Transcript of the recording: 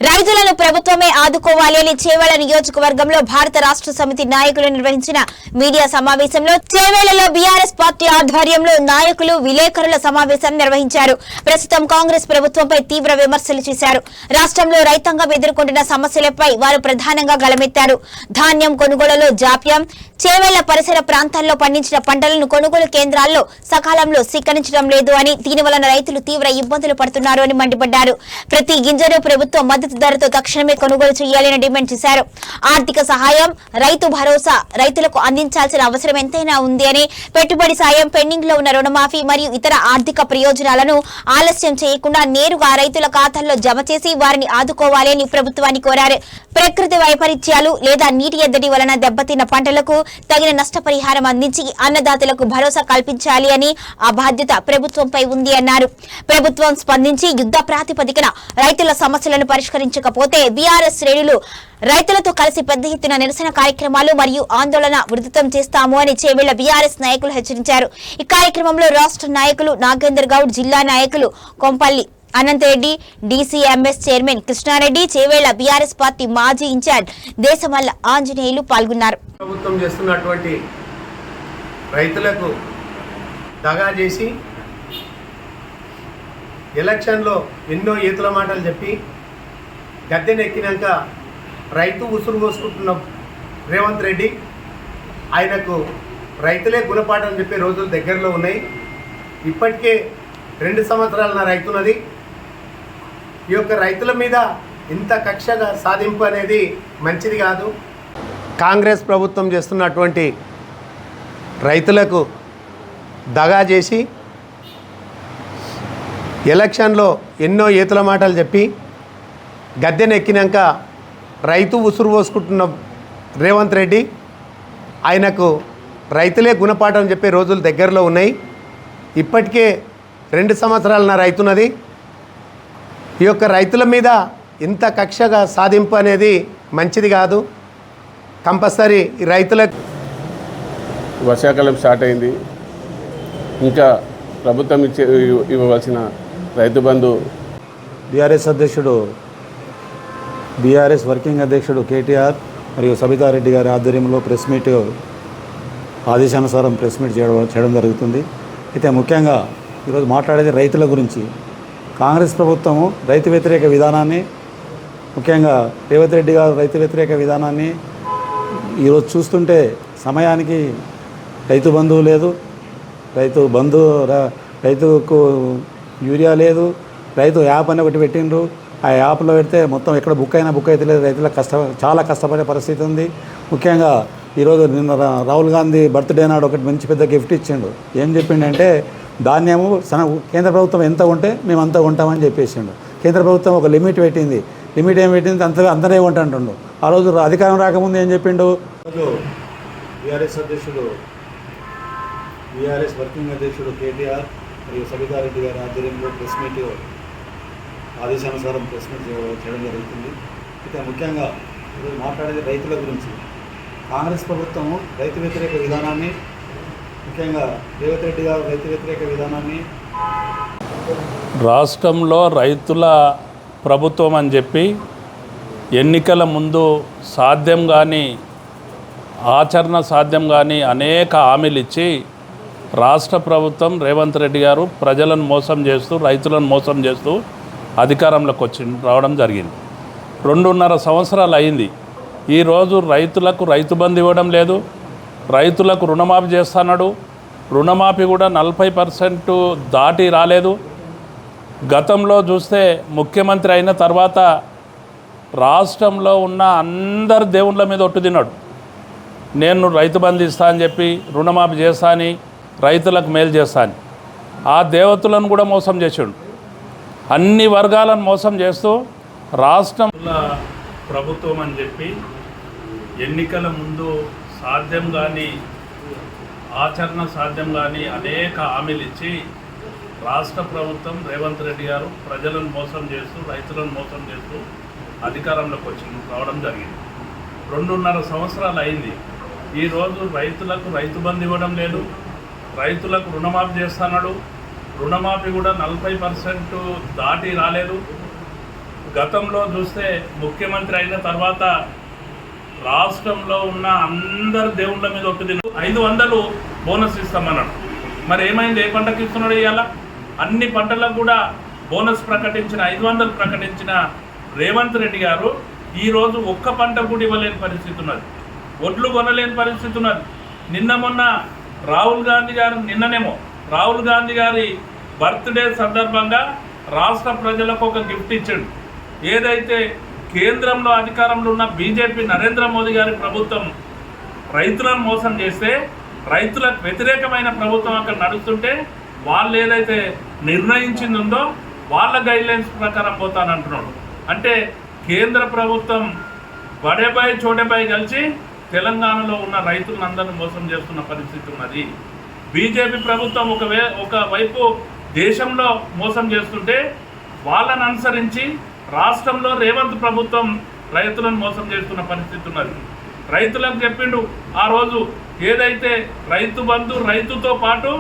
రైతులను ప్రభుత్వమే ఆదుకోవాలి అని చేవేళ్ల నియోజకవర్గంలో భారత రాష్ట్ర సమితి నాయకులు నిర్వహించిన మీడియా సమావేశంలో చేవేళ్లలో బీఆర్ఎస్ పార్టీ ఆధ్వర్యంలో నాయకులు విలేకరుల సమావేశం నిర్వహించారు. ప్రస్తుతం కాంగ్రెస్ ప్రభుత్వంపై తీవ్ర విమర్శలు చేశారు. రాష్ట్రంలో రైతాంగం ఎదుర్కొంటున్న సమస్యలపై వారు ప్రధానంగా గళమెత్తారు. ధాన్యం కొనుగోలులో జాప్యం, చేవేళ్ల పరిసర ప్రాంతాల్లో పండించిన పంటలను కొనుగోలు కేంద్రాల్లో సకాలంలో స్వీకరించడం లేదు అని, దీనివలన రైతులు తీవ్ర ఇబ్బందులు పడుతున్నారు అని మండిపడ్డారు. ప్రతి గింజను ప్రభుత్వం మద్దతు ధరతో తక్షణమే కొనుగోలు చేయాలని డిమాండ్ చేశారు. ఆర్థిక సహాయం, రైతు భరోసా రైతులకు అందించాల్సిన అవసరం ఎంతైనా ఉంది అని, పెట్టుబడి సాయం, పెండింగ్ లో ఉన్న రుణమాఫీ మరియు ఇతర ఆర్థిక ప్రయోజనాలను ఆలస్యం చేయకుండా నేరుగా రైతుల ఖాతాల్లో జమ చేసి వారిని ఆదుకోవాలి అని ప్రభుత్వాన్ని కోరారు. ప్రకృతి వైపరీత్యాలు లేదా నీటి ఎద్దడి వలన దెబ్బతిన్న పంటలకు తగిన నష్టపరిహారం అందించి అన్నదాతలకు భరోసా కల్పించాలి అని, ఆ బాధ్యత ప్రభుత్వంపై ఉంది అన్నారు. ప్రభుత్వం స్పందించి యుద్ధ ప్రాతిపదికన రైతుల సమస్యలను పరిష్కరించకపోతే బీఆర్ఎస్ శ్రేణులు రైతులతో కలిసి పెద్ద ఎత్తున నిరసన కార్యక్రమాలు మరియు ఆందోళన ఉధృతం చేస్తాము అని చేవేళ్ల బీఆర్ఎస్ నాయకులు హెచ్చరించారు. ఈ కార్యక్రమంలో రాష్ట్ర నాయకులు నాగేందర్ గౌడ్, జిల్లా నాయకులు Kompalli Ananthareddy, DCMS chairman Krishnareddy, Chevella BRS party మాజీ ఇన్ఛార్జ్ దేశమల్ల ఆంజనేయులు పాల్గొన్నారు. ప్రభుత్వం చేస్తున్నటువంటి రైతులకు దగా చేసి ఎలక్షన్లో ఎన్నో ఈతల మాటలు చెప్పి గద్దెనెక్కినాక రైతు ఉసురు పోసుకుంటున్న రేవంత్ రెడ్డి, ఆయనకు రైతులే గుణపాఠం చెప్పే రోజులు దగ్గరలో ఉన్నాయి. ఇప్పటికే 2 సంవత్సరాల రైతున్నది. ఈ యొక్క రైతుల మీద ఇంత కక్షగా సాధింపు అనేది మంచిది కాదు. కాంగ్రెస్ ప్రభుత్వం చేస్తున్నటువంటి రైతులకు దగా చేసి ఎలక్షన్లో ఎన్నో ఈతల మాటలు చెప్పి గద్దెనెక్కినాక రైతు ఉసురు పోసుకుంటున్న రేవంత్ రెడ్డి, ఆయనకు రైతులే గుణపాఠం చెప్పే రోజులు దగ్గరలో ఉన్నాయి. ఇప్పటికే 2 సంవత్సరాల రైతున్నది. ఈ యొక్క రైతుల మీద ఇంత కక్షగా సాధింపు అనేది మంచిది కాదు. కంపల్సరీ ఈ రైతులకు వర్షాకాలం స్టార్ట్ అయింది. ఇంకా ప్రభుత్వం ఇవ్వవలసిన రైతు బంధు బీఆర్ఎస్ వర్కింగ్ అధ్యక్షుడు కేటీఆర్ మరియు సబితారెడ్డి గారి ఆధ్వర్యంలో ప్రెస్ మీట్ ఆదేశానుసారం ప్రెస్ మీట్ చేయడం జరుగుతుంది. అయితే ముఖ్యంగా ఈరోజు మాట్లాడేది రైతుల గురించి. కాంగ్రెస్ ప్రభుత్వము రైతు వ్యతిరేక విధానాన్ని, ముఖ్యంగా రేవంత్ రెడ్డి గారు రైతు వ్యతిరేక విధానాన్ని ఈరోజు చూస్తుంటే సమయానికి రైతు బంధువు లేదు, రైతుకు యూరియా లేదు, రైతు యాప్ అని ఒకటి పెట్టిండ్రు. ఆ యాప్లో పెడితే మొత్తం ఎక్కడ బుక్ అయితే లేదు. రైతులకు చాలా కష్టపడే పరిస్థితి ఉంది. ముఖ్యంగా ఈరోజు నిన్న రాహుల్ గాంధీ బర్త్డే నాడు ఒకటి మంచి పెద్ద గిఫ్ట్ ఇచ్చిండు. ఏం చెప్పిండంటే ధాన్యము కేంద్ర ప్రభుత్వం ఎంత ఉంటే మేము అంతా ఉంటామని చెప్పేసిండు. కేంద్ర ప్రభుత్వం ఒక లిమిట్ పెట్టింది. లిమిట్ ఏం పెట్టింది, అందరే ఉంటాంటుండు. ఆ రోజు అధికారం రాకముందు ఏం చెప్పిండు, బీఆర్ఎస్ వర్కింగ్ అధ్యక్షుడు కేటీఆర్ మరియు సబితారెడ్డి గారి ఆధ్వర్యంలో ప్రెస్ మీట్ ఆదేశానుసారం ప్రెస్ మీట్ చేయడం జరుగుతుంది. అయితే ముఖ్యంగా ఈరోజు మాట్లాడేది రైతుల గురించి. కాంగ్రెస్ ప్రభుత్వము రైతు వ్యతిరేక విధానాన్ని, ముఖ్యంగా రేవంత్ రెడ్డి గారు రైతు వ్యతిరేక విధానాన్ని, రాష్ట్రంలో రైతుల ప్రభుత్వం అని చెప్పి ఎన్నికల ముందు సాధ్యం కానీ ఆచరణ సాధ్యం కానీ అనేక హామీలు ఇచ్చి రాష్ట్ర ప్రభుత్వం రేవంత్ రెడ్డి గారు ప్రజలను మోసం చేస్తూ, రైతులను మోసం చేస్తూ అధికారంలోకి రావడం జరిగింది. 2.5 సంవత్సరాలు అయింది. ఈరోజు రైతులకు రైతు బంధు ఇవ్వడం లేదు, రైతులకు రుణమాఫీ చేస్తున్నాడు. రుణమాఫీ కూడా 40% దాటి రాలేదు. గతంలో చూస్తే ముఖ్యమంత్రి అయిన తర్వాత రాష్ట్రంలో ఉన్న అందరు దేవుళ్ళ మీద ఒట్టు తిన్నాడు. నేను రైతు బంధు ఇస్తా అని చెప్పి, రుణమాఫీ చేస్తా అని, రైతులకు మేలు చేస్తా అని. ఆ దేవతలను కూడా మోసం చేసాడు. అన్ని వర్గాలను మోసం చేస్తూ రాష్ట్రంలో ప్రభుత్వం అని చెప్పి ఎన్నికల ముందు సాధ్యం కానీ ఆచరణ సాధ్యం కానీ అనేక హామీలు ఇచ్చి రాష్ట్ర ప్రభుత్వం రేవంత్ రెడ్డి గారు ప్రజలను మోసం చేస్తూ, రైతులను మోసం చేస్తూ అధికారంలోకి రావడం జరిగింది. 2.5 సంవత్సరాలు అయింది. ఈరోజు రైతులకు రైతు బంధు ఇవ్వడం లేదు, రైతులకు రుణమాఫీ చేస్తున్నాడు. రుణమాఫీ కూడా 40% దాటి రాలేదు. గతంలో చూస్తే ముఖ్యమంత్రి అయిన తర్వాత రాష్ట్రంలో ఉన్న అందరు దేవుళ్ళ మీద ఒత్తిడి 500 బోనస్ ఇస్తామన్నాడు. మరి ఏమైంది? ఏ పంటకు ఇస్తున్నాడు? ఇవాళ అన్ని పంటలకు కూడా బోనస్ ప్రకటించిన 500 ప్రకటించిన రేవంత్ రెడ్డి గారు ఈరోజు ఒక్క పంట కూడా ఇవ్వలేని పరిస్థితి ఉన్నది. ఒడ్లు కొనలేని పరిస్థితి ఉన్నది. నిన్న మొన్న రాహుల్ గాంధీ గారి బర్త్డే సందర్భంగా రాష్ట్ర ప్రజలకు ఒక గిఫ్ట్ ఇచ్చాడు. ఏదైతే కేంద్రంలో అధికారంలో ఉన్న బీజేపీ నరేంద్ర మోదీ గారి ప్రభుత్వం రైతులను మోసం చేస్తే, రైతులకు వ్యతిరేకమైన ప్రభుత్వం అక్కడ నడుస్తుంటే వాళ్ళు ఏదైతే నిర్ణయించిందో వాళ్ళ గైడ్లైన్స్ ప్రకారం పోతానంటున్నాడు. అంటే కేంద్ర ప్రభుత్వం బడేబాయి చోటేబాయి కలిసి తెలంగాణలో ఉన్న రైతులందరినీ మోసం చేస్తున్న పరిస్థితి ఉన్నది. బీజేపీ ప్రభుత్వం ఒకవైపు దేశంలో మోసం చేస్తుంటే వాళ్ళని అనుసరించి రాష్ట్రంలో రేవంత్ ప్రభుత్వం రైతులను మోసం చేస్తున్న పరిస్థితి ఉన్నది. రైతులకు చెప్పిండు ఆ రోజు ఏదైతే రైతు బంధు, రైతుతో పాటు